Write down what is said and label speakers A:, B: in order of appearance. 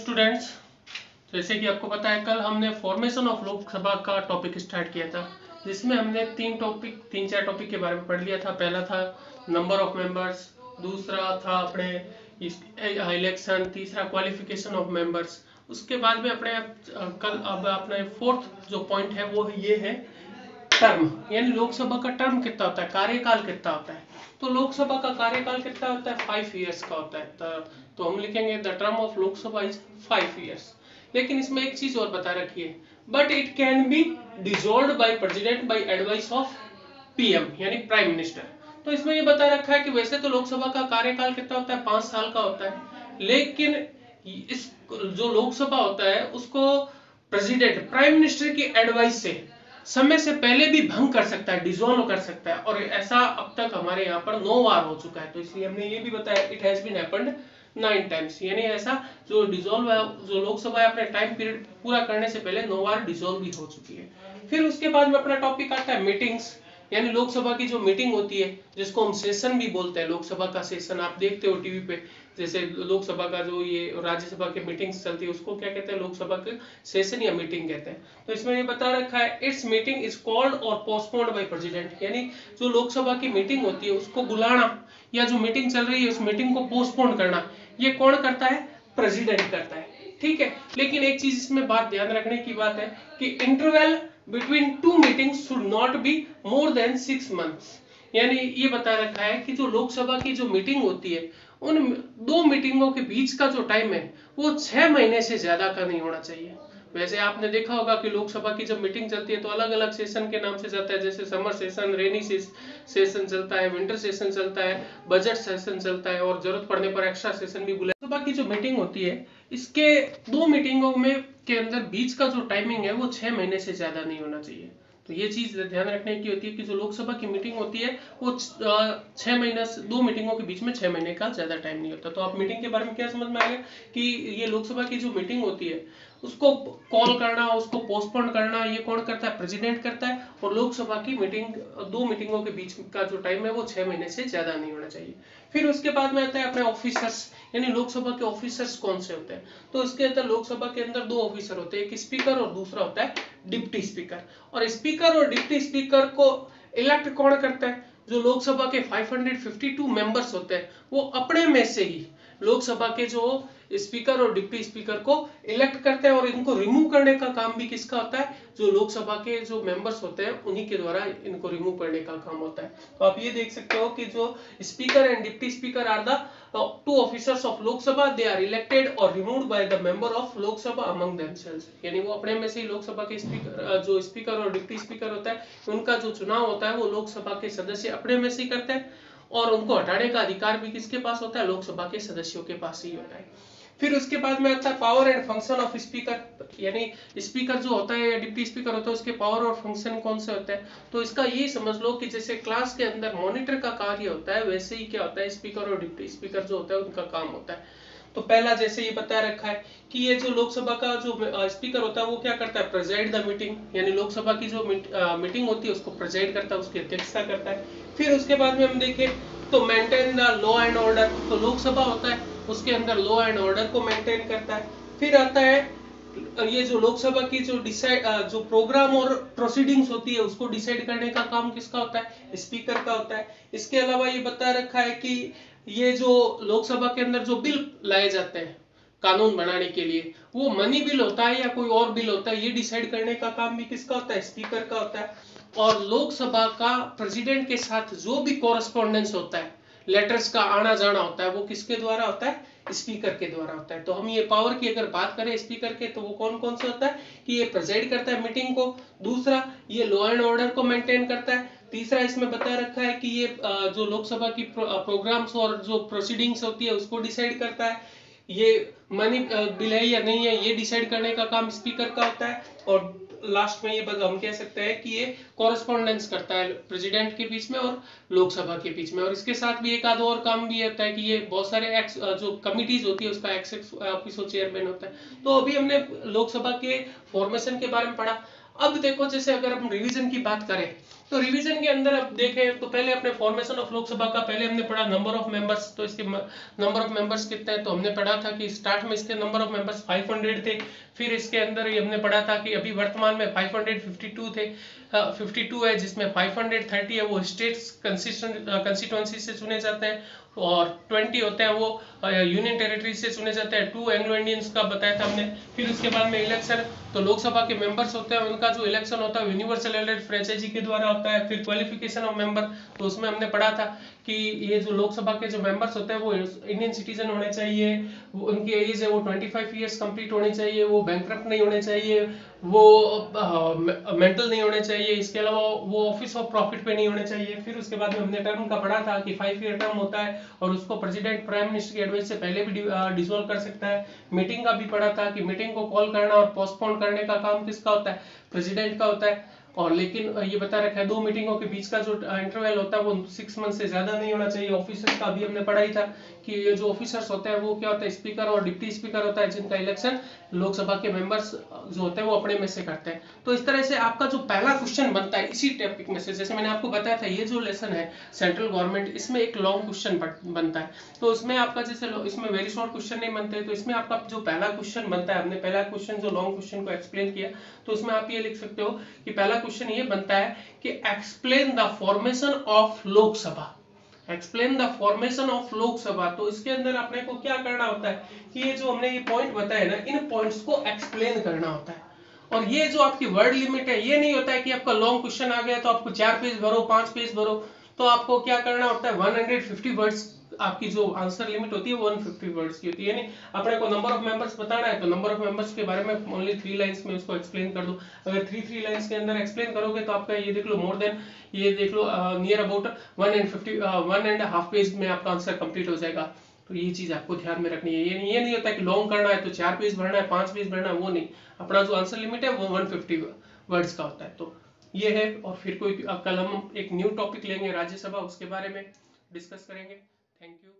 A: Students, जैसे कि आपको पता है कल हमने फॉर्मेशन ऑफ लोकसभा का टॉपिक स्टार्ट किया था, जिसमें हमने तीन चार टॉपिक के बारे में पढ़ लिया था। पहला था नंबर ऑफ मेंबर्स, दूसरा था अपने इलेक्शन, तीसरा क्वालिफिकेशन ऑफ मेंबर्स। उसके बाद में अपने कल अब अपने फोर्थ जो पॉइंट है वो ये है टर्म, यानी लोकसभा का टर्म कितना होता है, कार्यकाल कितना होता है। तो लोकसभा का कार्यकाल कितना होता है, 5 इयर्स का होता है। तो हम लिखेंगे the term of Lok Sabha is 5 years. लेकिन इसमें एक चीज और बता रखी है, but it can be dissolved by president bye advice of PM, यानी प्राइम मिनिस्टर। तो इसमें ये बता रखा है कि वैसे तो लोकसभा का कार्यकाल कितना होता है, 5 साल का होता है, लेकिन इस जो लोकसभा होता है उसको प्रेसिडेंट प्राइम मिनिस्टर की एडवाइस से समय से पहले भी भंग कर सकता है, डिसॉल्व कर सकता है। और ऐसा अब तक हमारे यहाँ पर 9 बार हो चुका है। तो इसलिए हमने ये भी बताया it has been happened 9 times, यानी ऐसा जो डिसॉल्व है, जो लोकसभा है अपने टाइम पीरियड पूरा करने से पहले 9 बार डिसॉल्व भी हो चुकी है। फिर उसके बाद में अपना टॉपिक आता है मीटिंग्स, यानी लोकसभा की जो मीटिंग होती है, जिसको हम सेशन भी बोलते हैं। लोकसभा का सेशन आप देखते हो टीवी पे, जैसे लोकसभा का जो ये राज्यसभा की मीटिंग्स चलती है उसको क्या कहते हैं, लोकसभा के सेशन या मीटिंग कहते हैं। तो इसमें ये बता रखा है इट्स मीटिंग इज कॉल्ड और पोस्टपोन्ड बाय प्रेसिडेंट, यानी जो लोकसभा की मीटिंग होती है उसको बुलाना या जो मीटिंग चल रही है उस मीटिंग को पोस्टपोन करना, ये कौन करता है, प्रेसिडेंट करता है। ठीक है, लेकिन एक चीज इसमें बात ध्यान रखने की बात है कि interval between 2 meetings should not be more than 6 months, यानी ये बता रखा है कि जो लोकसभा की जो मीटिंग होती है उन 2 मीटिंगों के बीच का जो टाइम है वो 6 महीने से ज्यादा का नहीं होना चाहिए। वैसे आपने देखा होगा कि लोकसभा की जब मीटिंग चलती है तो अलग अलग सेशन के नाम से जाता है, जैसे समर सेशन, रेनी सेशन चलता है, विंटर सेशन चलता है, बजट सेशन चलता है और जरूरत पड़ने पर एक्स्ट्रा सेशन भी बुलाया। लोकसभा की जो मीटिंग होती है इसके 2 मीटिंगों में के अंदर बीच का जो टाइमिंग है वो 6 महीने से ज्यादा नहीं होना चाहिए। तो ये चीज ध्यान रखने की होती है कि जो लोकसभा की मीटिंग होती है वो 6 महीने से 2 मीटिंगों के बीच में 6 महीने का ज्यादा टाइम नहीं होता। तो आप मीटिंग के बारे में क्या समझ में आएगा कि ये लोकसभा की जो मीटिंग होती है उसको कॉल करना, उसको पोस्टपोन करना, ये कौन करता है, प्रेसिडेंट करता है। और लोकसभा की मीटिंग 2 मीटिंगों के बीच का जो टाइम है वो 6 महीने से ज्यादा नहीं होना चाहिए। फिर उसके बाद में आता है अपने ऑफिसर्स, यानी लोकसभा के ऑफिसर्स कौन से होते हैं। तो इसके अंदर लोकसभा के अंदर 2 ऑफिसर होते हैं, एक स्पीकर और दूसरा होता है डिप्टी स्पीकर। और स्पीकर और डिप्टी स्पीकर को इलेक्ट कौन करता है, जो लोकसभा के 552 मेंबर्स होते हैं वो अपने में से ही लोकसभा के जो स्पीकर और डिप्टी स्पीकर को इलेक्ट करते हैं। और इनको रिमूव करने का काम भी किसका होता है, जो लोकसभा के जो मेंबर्स होते हैं उन्हीं के द्वारा इनको रिमूव करने का काम होता है। तो आप ये देख सकते हो कि जो speaker and deputy speaker are the 2 officers of Lok Sabha, they are elected और removed by the member of Lok Sabha among themselves, यानी वो अपने में से ही लोकसभा के स्पीकर, जो स्पीकर और डिप्टी स्पीकर होता है उनका जो चुनाव होता है वो लोकसभा के सदस्य अपने में से ही करते हैं। और उनको हटाने का अधिकार भी किसके पास होता है, लोकसभा के सदस्यों के पास ही होता है। फिर उसके बाद में आता है power and function of speaker, यानी स्पीकर जो होता है या डिप्टी स्पीकर होता है उसके पावर और फंक्शन कौन से होते हैं। तो इसका ये समझ लो कि जैसे क्लास के अंदर मॉनिटर का कार्य होता है, वैसे ही क्या होता है, स्पीकर और डिप्टी स्पीकर जो होता है उनका काम होता है। तो पहला जैसे ये बता रखा है कि ये जो लोकसभा का जो स्पीकर होता है वो क्या करता है, प्रेजाइड द मीटिंग, यानी लोकसभा की जो मीटिंग होती है उसको प्रेजाइड करता है, उसकी अध्यक्षता करता है। फिर उसके बाद में हम देखें तो maintain the law and order, तो लोकसभा होता है उसके अंदर लॉ एंड ऑर्डर को मेंटेन करता है। फिर आता है ये जो लोकसभा की जो जो प्रोग्राम और प्रोसीडिंग्स होती है उसको डिसाइड करने का काम किसका होता है, स्पीकर का होता है। इसके अलावा ये बता रखा है कि ये जो लोकसभा के अंदर जो बिल लाए जाते हैं कानून बनाने के लिए, वो मनी बिल होता है या कोई और बिल होता है, ये डिसाइड करने का काम भी किसका होता है, स्पीकर का होता है। और लोकसभा का प्रेसिडेंट के साथ जो भी कॉरेस्पॉन्डेंस होता है, लेटर्स का आना जाना होता है, वो किसके द्वारा होता है, स्पीकर के द्वारा होता है। तो हम ये पावर की अगर बात करें स्पीकर के, तो वो कौन कौन से होता है कि ये प्रेसिड करता है मीटिंग को, दूसरा ये लॉ एंड ऑर्डर को मेंटेन करता है, तीसरा इसमें बता रखा है कि ये जो लोकसभा की प्रोग्राम्स और जो प्रोसीडिंग्स होती है उसको डिसाइड करता है, ये मनी बिल है या नहीं है ये डिसाइड करने का काम स्पीकर का होता है। और लास्ट में ये हम कह सकते हैं कि ये कॉरेस्पॉन्डेंस करता है प्रेसिडेंट के बीच में और लोकसभा के बीच में। और इसके साथ भी एक आध और काम भी होता है कि ये बहुत सारे जो कमिटीज होती है उसका एक्स ऑफिसर चेयरमैन होता है। तो अभी हमने लोकसभा के फॉर्मेशन के बारे में पढ़ा। अब देखो जैसे अगर हम रिवीजन की बात करें तो रिवीजन के अंदर अब देखें तो पहले अपने फॉर्मेशन ऑफ लोकसभा का पहले हमने पढ़ा नंबर ऑफ मेंबर्स। तो इसके नंबर ऑफ मेंबर्स कितने हैं, तो हमने पढ़ा था कि स्टार्ट में इसके नंबर ऑफ मेंबर्स 500 थे। फिर इसके अंदर ये हमने पढ़ा था कि अभी वर्तमान में 552 थे, 52 है, जिसमें 530 है वो स्टेट्स कंस्टिट्यूंसी से चुने जाते हैं और 20 होते हैं वो यूनियन टेरिटरी से चुने जाते हैं। 2 एंग्लो इंडियंस का बताया था हमने। फिर उसके बाद में इलेक्शन, तो लोकसभा के मेंबर्स होते हैं उनका जो इलेक्शन होता है यूनिवर्सल इलेक्टेड फ्रेंचाइजी के द्वारा होता है। फिर क्वालिफिकेशन ऑफ मेंबर, तो उसमें हमने पढ़ा था कि ये जो लोकसभा के जो मेंबर्स होते हैं वो इंडियन सिटीजन होने चाहिए, वो उनकी एज है वो 25 ईयर्स कंप्लीट होनी चाहिए, वो बैंकरप्ट नहीं होने चाहिए, वो मेंटल नहीं होने चाहिए, इसके अलावा वो ऑफिस ऑफ प्रॉफिट पे नहीं होने चाहिए। फिर उसके बाद में हमने टर्म का पढ़ा था कि 5 ईयर टर्म होता है और उसको प्रेसिडेंट प्राइम मिनिस्टर की एडवाइस से पहले भी डिसॉल्व कर सकता है। मीटिंग का भी पढ़ा था कि मीटिंग को कॉल करना और पोस्टपोन करने का काम किसका होता है, प्रेसिडेंट का होता है। और लेकिन ये बता रखा है 2 मीटिंगों के बीच का जो इंटरवल होता है वो 6 मंथ से ज्यादा नहीं होना चाहिए। ऑफिसर्स का भी हमने पढ़ा ही था कि ये जो ऑफिसर्स होते हैं वो क्या होता है, स्पीकर और डिप्टी स्पीकर होता है, जिनका इलेक्शन लोकसभा के मेंबर्स जो होते हैं वो अपने में से करते हैं। तो इस तरह से आपका जो पहला क्वेश्चन बनता है इसी टॉपिक में से, जैसे मैंने आपको बताया था ये जो लेसन है सेंट्रल गवर्नमेंट, इसमें एक लॉन्ग क्वेश्चन बनता है। तो इसमें आपका जैसे इसमें वेरी शॉर्ट क्वेश्चन नहीं बनते, तो इसमें आपका जो पहला क्वेश्चन बनता है, हमने पहला क्वेश्चन जो लॉन्ग क्वेश्चन को एक्सप्लेन किया, तो उसमें आप ये लिख सकते हो कि पहला क्वेश्चन ये बनता है कि explain the formation of Lok Sabha. Explain the formation of Lok Sabha, तो इसके अंदर अपने को क्या करना होता है कि ये जो हमने ये पॉइंट बताए ना, इन पॉइंट्स को एक्सप्लेन करना होता है। और ये जो आपकी वर्ड लिमिट है, ये नहीं होता है कि आपका लॉन्ग क्वेश्चन आ गया तो आपको 4 पेज भरो, 5 पेज भरो, तो आपको क्या करना होता है 150 वर्ड्स, आपकी जो आंसर लिमिट होती है 150 वर्ड्स की होती है। यानी अपने को नंबर ऑफ मेंबर्स बताना है तो नंबर ऑफ मेंबर्स के बारे में ओनली 3 लाइंस में उसको एक्सप्लेन कर दो। अगर 3 लाइंस के अंदर एक्सप्लेन करोगे तो आपका ये देख लो मोर देन, ये देख लो नियर अबाउट 1.5 पेज में आपका आंसर कंप्लीट हो जाएगा। तो ये चीज आपको ध्यान में रखनी है। ये नहीं होता है कि लॉन्ग करना है तो 4 पेज भरना है, 5 पेज भरना है, वो नहीं। अपना जो आंसर लिमिट है वो 150 वर्ड्स का होता है। तो ये है, और फिर कोई कल हम एक न्यू टॉपिक लेंगे राज्यसभा, उसके बारे में डिस्कस करेंगे। Thank you.